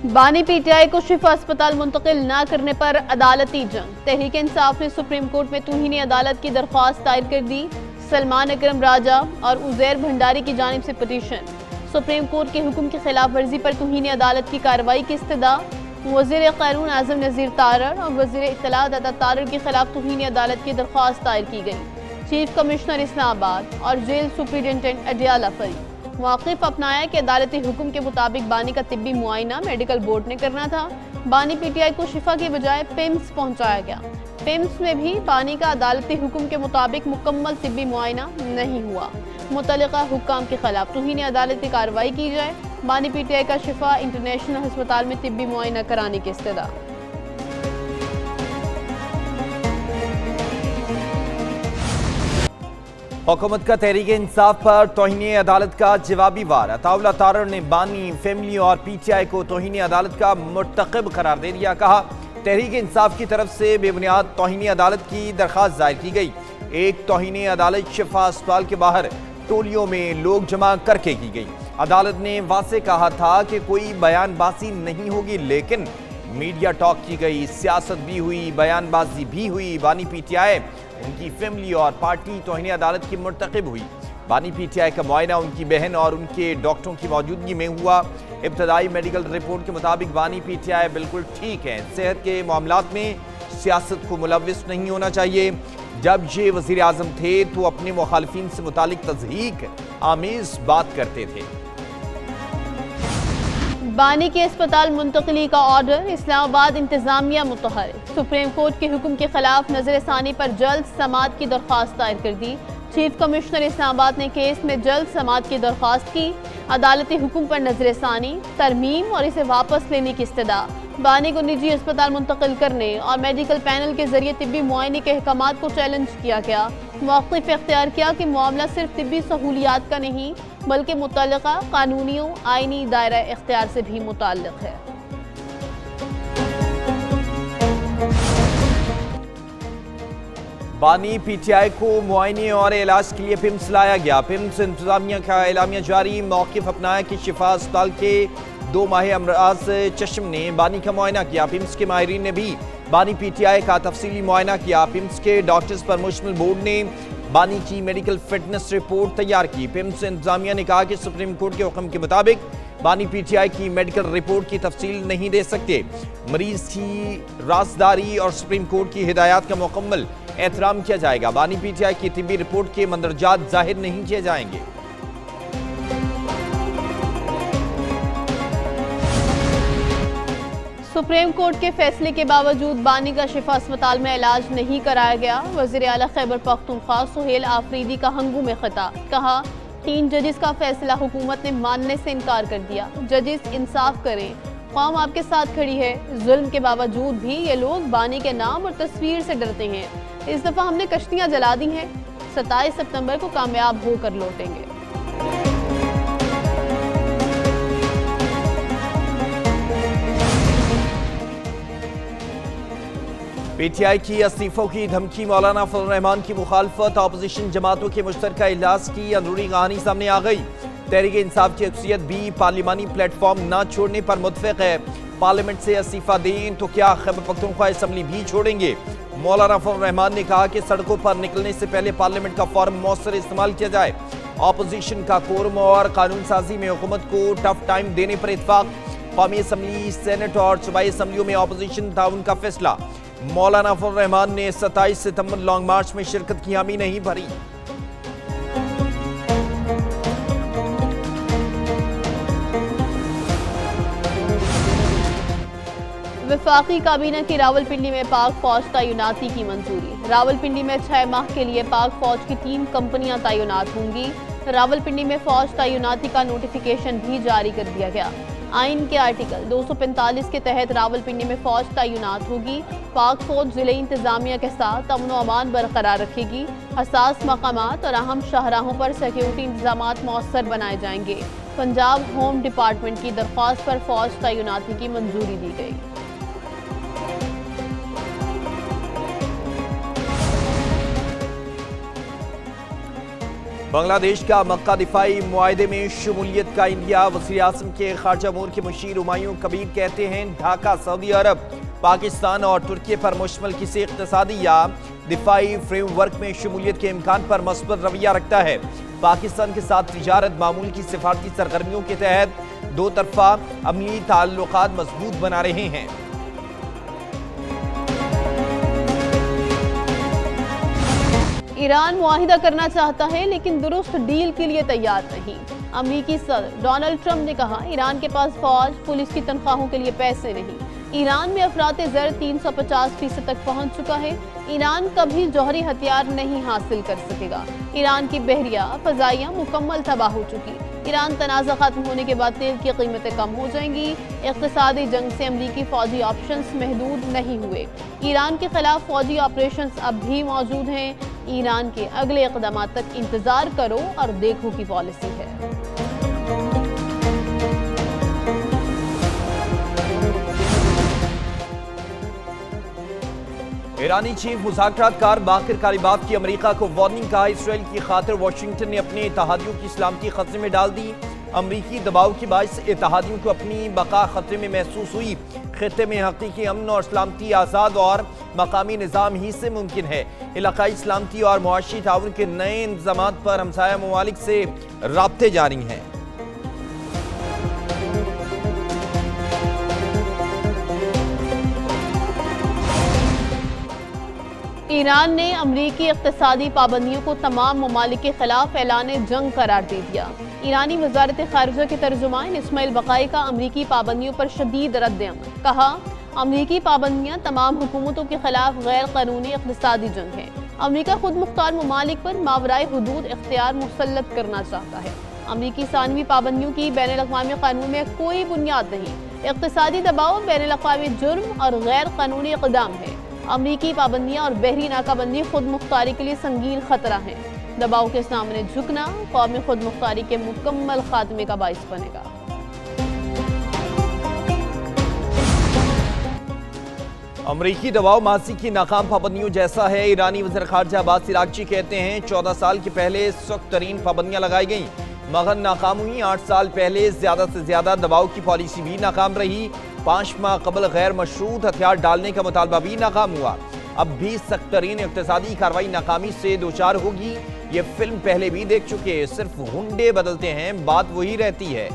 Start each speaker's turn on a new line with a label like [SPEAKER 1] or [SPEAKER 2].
[SPEAKER 1] बानी पीटीआई को शिफा अस्पताल मुंतकिल न करने पर अदालती जंग। तहरीक इंसाफ ने सुप्रीम कोर्ट में तौहीन अदालत की दरख्वास्त दायर कर दी। सलमान अकरम राजा और उजैर भंडारी की जानिब से पटिशन। सुप्रीम कोर्ट के हुक्म की खिलाफ वर्जी पर तौहीन अदालत की कार्रवाई की इस्तदा। वज़ीर क़ानून आज़म नज़ीर तारड़ और वज़ीर इत्तलात अता तारड़ के खिलाफ तौहीन अदालत की दरख्वास्त दायर की गई। चीफ कमिश्नर इस्लामाबाद और जेल सुप्रिटेंडेंट अडियाला फरी मौक़िफ़ अपनाया कि अदालती हुक्म के मुताबिक बानी का तिब्बी मुआयना मेडिकल बोर्ड ने करना था। बानी पीटीआई को शिफा के बजाय पिम्स पहुंचाया गया। पिम्स में भी बानी का अदालती हुक्म के मुताबिक मुकम्मल तिब्बी मुआयना नहीं हुआ। मुतल्लिका हुक्काम के खिलाफ तौहीन अदालत की कार्रवाई की जाए। बानी पीटीआई का शिफा इंटरनेशनल अस्पताल में तिब्बी मुआयना कराने की इस्तदा।
[SPEAKER 2] हुकूमत का तहरीक इंसाफ पर तौहीन अदालत का जवाबी वार। अताउल्लाह तारड़ ने बानी, फैमिली और पीटीआई को तौहीन अदालत का मुर्तकिब करार दे दिया। कहा, तहरीक इंसाफ की तरफ से बेबुनियाद तौहीन अदालत की दरख्वास्त दायर की गई। एक तौहीन अदालत शिफा अस्पताल के बाहर टोलियों में लोग जमा करके की गई। अदालत ने वासे कहा था कि कोई बयानबाजी नहीं होगी, लेकिन मीडिया टॉक की गई, सियासत भी हुई, बयानबाजी भी हुई। बानी पीटीआई, उनकी फैमिली और पार्टी तौहीन अदालत की मुर्तकिब हुई। बानी पीटीआई का मुआयना उनकी बहन और उनके डॉक्टरों की मौजूदगी में हुआ। इब्तदाई मेडिकल रिपोर्ट के मुताबिक बानी पीटीआई बिल्कुल ठीक है। सेहत के मामलात में सियासत को मुलव्विस नहीं होना चाहिए। जब ये वज़ीर आज़म थे तो अपने मुखालिफिन से मुतालिक तज़हीक आमेज़ बात करते थे।
[SPEAKER 1] बानी के अस्पताल मुंतकली का ऑर्डर। इस्लामाबाद इंतजामिया मुतहर्रिक। सुप्रीम कोर्ट के हुक्म के खिलाफ नजर सानी पर जल्द समाअत की दरख्वास्त दायर कर दी। चीफ कमिश्नर इस्लामाबाद ने केस में जल्द समाअत की दरख्वास्त की। अदालती हुक्म पर नजर सानी, तरमीम और इसे वापस लेने की इस्तदा। बानी को निजी अस्पताल मुंतकिल करने और मेडिकल पैनल के जरिए तिब्बी मुआयने के अहकामात को चैलेंज किया गया। मौक़िफ़ इख्तियार किया कि मामला सिर्फ तिब्बी सहूलियात का नहीं बल्कि मुतल्लिका कानूनियों आईनी दायरा इख्तियार से भी मुताल्लिक़ है।
[SPEAKER 2] बानी पीटीआई को मुआयने और इलाज के लिए पिम्स लाया गया। पिम्स इंतजामिया का एलामिया जारी। मौक़िफ़ अपनाया कि शिफा अस्पताल के 2 माह अमराज चश्म ने बानी का मुआयना किया। पिम्स के माहिरीन ने भी बानी पीटीआई का तफसीली मुआयना किया। पिम्स के डॉक्टर्स पर मुश्तमिल बोर्ड ने बानी की मेडिकल फिटनेस रिपोर्ट तैयार की। पिम्स इंतजामिया ने कहा कि सुप्रीम कोर्ट के हुक्म के मुताबिक बानी पीटीआई की मेडिकल रिपोर्ट की तफसील नहीं दे सकते। मरीज की राजदारी और सुप्रीम कोर्ट की हिदायत का मुकम्मल एहतराम किया जाएगा। बानी पीटीआई की तिब्बी रिपोर्ट के मंदरजात जाहिर नहीं किए जाएंगे।
[SPEAKER 1] सुप्रीम कोर्ट के फैसले के बावजूद बानी का शिफा अस्पताल में इलाज नहीं कराया गया। वज़ीर आला खैबर पख्तूनख्वा सुहेल आफरीदी का हंगू में खिताब। कहा, 3 जजिस का फैसला हुकूमत ने मानने से इनकार कर दिया। जजिस इंसाफ करें, कौम आपके साथ खड़ी है। जुल्म के बावजूद भी ये लोग बानी के नाम और तस्वीर से डरते हैं। इस दफ़ा हमने कश्तियाँ जला दी हैं। 27 सितंबर को कामयाब होकर लौटेंगे।
[SPEAKER 2] पीटीआई की इस्तीफों की धमकी। मौलाना फजल रहमान की मुखालफत। अपोजिशन जमातों के मुश्तरका इजलास की अंदरूनी कहानी सामने आ गई। तहरीक इंसाफ की अक्सरियत भी पार्लिमानी प्लेटफॉर्म न छोड़ने पर मुत्तफिक है। पार्लियामेंट से इस्तीफा दें तो क्या खैबर पख्तूनख्वा असम्बली भी छोड़ेंगे? मौलाना फजल रहमान ने कहा कि सड़कों पर निकलने से पहले पार्लियामेंट का फॉर्म मौसर इस्तेमाल किया जाए। अपोजिशन का कोरम और कानून साजी में हुकूमत को टफ टाइम देने पर इत्तफाक। कौमी असम्बली, सेनेट और सूबाई असम्बलियों में अपोजिशन ताउन का फैसला। मौलाना फजल रहमान ने 27 सितंबर लॉन्ग मार्च में शिरकत की हामी नहीं भरी।
[SPEAKER 1] वफाकी काबीना की रावलपिंडी में पाक फौज तैनाती की मंजूरी। रावलपिंडी में 6 माह के लिए पाक फौज की 3 कंपनियां तैनात होंगी। रावलपिंडी में फौज तैनाती का नोटिफिकेशन भी जारी कर दिया गया। आइन के आर्टिकल 245 के तहत रावलपिंडी में फौज तैनात होगी। पाक फौज जिले इंतजामिया के साथ अमन व अमान बरकरार रखेगी। हसास मकामात और अहम शाहराहों पर सिक्योरिटी इंतजामात मौसर बनाए जाएंगे। पंजाब होम डिपार्टमेंट की दरख्वास्त पर फौज तैनाती की मंजूरी दी गई।
[SPEAKER 2] بنگلہ دیش کا مکہ دفاعی معاہدے میں شمولیت کا انڈیا۔ وزیر اعظم کے خارجہ امور کے مشیر ہمایوں کبیر کہتے ہیں ڈھاکہ سعودی عرب پاکستان اور ترکی پر مشتمل کسی اقتصادی یا دفاعی فریم ورک میں شمولیت کے امکان پر مثبت رویہ رکھتا ہے۔ پاکستان کے ساتھ تجارت معمول کی سفارتی سرگرمیوں کے تحت دو طرفہ عملی تعلقات مضبوط بنا رہے ہیں۔
[SPEAKER 1] ایران معاہدہ کرنا چاہتا ہے لیکن درست ڈیل کے لیے تیار نہیں۔ امریکی صدر ڈونلڈ ٹرمپ نے کہا ایران کے پاس فوج پولیس کی تنخواہوں کے لیے پیسے نہیں۔ ایران میں افراط زر 350% تک پہنچ چکا ہے۔ ایران کبھی جوہری ہتھیار نہیں حاصل کر سکے گا۔ ایران کی بحریہ فضائیہ مکمل تباہ ہو چکی۔ ایران تنازع ختم ہونے کے بعد تیل کی قیمتیں کم ہو جائیں گی۔ اقتصادی جنگ سے امریکی فوجی آپشنز محدود نہیں ہوئے۔ ایران کے خلاف فوجی آپریشنز اب بھی موجود ہیں۔ ایران کے اگلے اقدامات تک انتظار کرو اور دیکھو کی پالیسی ہے۔
[SPEAKER 2] ایرانی چیف مذاکرات کار باقر کالیباف کی امریکہ کو وارننگ کا۔ اسرائیل کی خاطر واشنگٹن نے اپنے اتحادیوں کی سلامتی خطرے میں ڈال دی۔ امریکی دباؤ کے باعث اتحادیوں کو اپنی بقا خطرے میں محسوس ہوئی۔ خطے میں حقیقی امن اور سلامتی آزاد اور مقامی نظام ہی سے ممکن ہے۔ علاقائی سلامتی اور معاشی تعاون کے نئے انتظامات پر ہمسایہ ممالک سے رابطے جاری ہیں۔
[SPEAKER 1] ایران نے امریکی اقتصادی پابندیوں کو تمام ممالک کے خلاف اعلان جنگ قرار دے دیا۔ ایرانی وزارت خارجہ کے ترجمان اسماعیل بقائی کا امریکی پابندیوں پر شدید رد عمل۔ کہا امریکی پابندیاں تمام حکومتوں کے خلاف غیر قانونی اقتصادی جنگ ہے۔ امریکہ خود مختار ممالک پر ماورائے حدود اختیار مسلط کرنا چاہتا ہے۔ امریکی ثانوی پابندیوں کی بین الاقوامی قانون میں کوئی بنیاد نہیں۔ اقتصادی دباؤ بین الاقوامی جرم اور غیر قانونی اقدام ہے۔ امریکی پابندیاں اور بحری ناکہ بندی خود مختاری کے لیے سنگین خطرہ ہیں۔ دباؤ کے سامنے جھکنا قومی خود مختاری کے مکمل خاتمے کا باعث بنے گا۔
[SPEAKER 2] امریکی دباؤ ماضی کی ناکام پابندیوں جیسا ہے۔ ایرانی وزیر خارجہ عباس عراقچی کہتے ہیں 14 سال کے پہلے سخت ترین پابندیاں لگائی گئیں مگر ناکام ہوئی۔ 8 سال پہلے زیادہ سے زیادہ دباؤ کی پالیسی بھی ناکام رہی۔ 5 ماہ قبل غیر مشروط ہتھیار ڈالنے کا مطالبہ بھی ناکام ہوا۔ اب بھی سخت ترین اقتصادی کارروائی ناکامی سے دوچار ہوگی۔ یہ فلم پہلے بھی دیکھ چکے، صرف ہنڈے بدلتے ہیں، بات وہی رہتی ہے۔